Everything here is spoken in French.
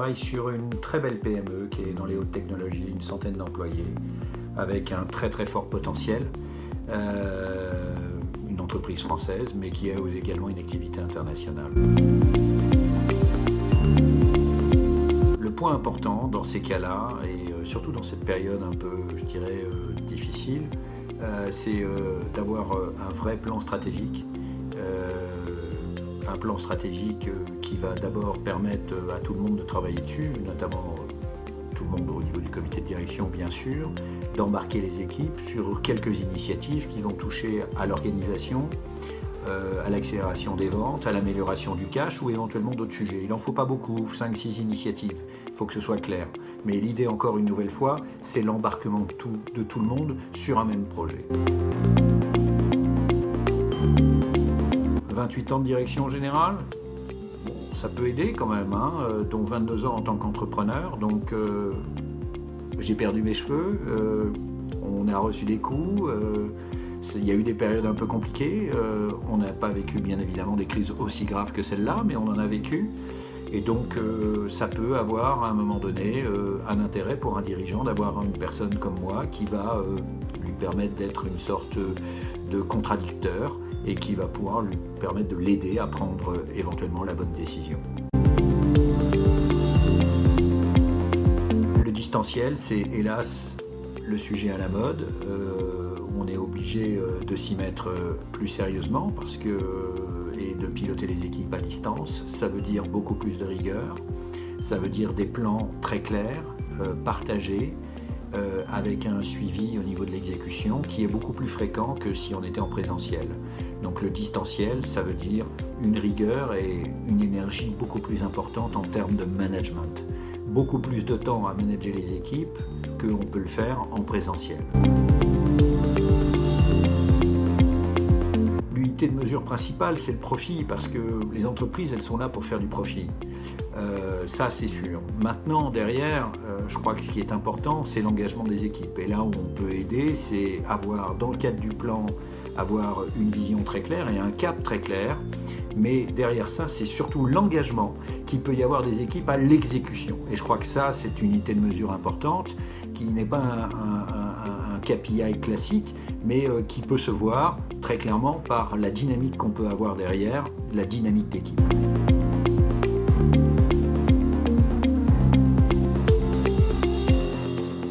travaille sur une très belle PME qui est dans les hautes technologies, une centaine d'employés, avec un très très fort potentiel. Une entreprise française, mais qui a également une activité internationale. Le point important dans ces cas-là, et surtout dans cette période un peu, je dirais, difficile, c'est d'avoir un vrai plan stratégique. Un plan stratégique qui va d'abord permettre à tout le monde de travailler dessus, notamment tout le monde au niveau du comité de direction bien sûr, d'embarquer les équipes sur quelques initiatives qui vont toucher à l'organisation, à l'accélération des ventes, à l'amélioration du cash ou éventuellement d'autres sujets. Il n'en faut pas beaucoup, 5-6 initiatives, il faut que ce soit clair. Mais l'idée encore une nouvelle fois, c'est l'embarquement de tout le monde sur un même projet. 28 ans de direction générale, bon, ça peut aider quand même, dont 22 ans en tant qu'entrepreneur, donc j'ai perdu mes cheveux, on a reçu des coups, il y a eu des périodes un peu compliquées, on n'a pas vécu bien évidemment des crises aussi graves que celle-là, mais on en a vécu, et donc ça peut avoir à un moment donné un intérêt pour un dirigeant d'avoir une personne comme moi qui va lui permettre d'être une sorte de contradicteur, et qui va pouvoir lui permettre de l'aider à prendre éventuellement la bonne décision. Le distanciel, c'est hélas le sujet à la mode. On est obligé de s'y mettre plus sérieusement et de piloter les équipes à distance. Ça veut dire beaucoup plus de rigueur, ça veut dire des plans très clairs, partagés, avec un suivi au niveau de l'exécution qui est beaucoup plus fréquent que si on était en présentiel. Donc le distanciel, ça veut dire une rigueur et une énergie beaucoup plus importante en termes de management. Beaucoup plus de temps à manager les équipes qu'on peut le faire en présentiel. L'unité de mesure principale, c'est le profit, parce que les entreprises, elles sont là pour faire du profit. Ça, c'est sûr. Maintenant, derrière, je crois que ce qui est important, c'est l'engagement des équipes. Et là où on peut aider, c'est avoir, dans le cadre du plan, avoir une vision très claire et un cap très clair. Mais derrière ça, c'est surtout l'engagement qu'il peut y avoir des équipes à l'exécution. Et je crois que ça, c'est une unité de mesure importante, qui n'est pas un KPI classique, mais qui peut se voir très clairement par la dynamique qu'on peut avoir derrière, la dynamique d'équipe.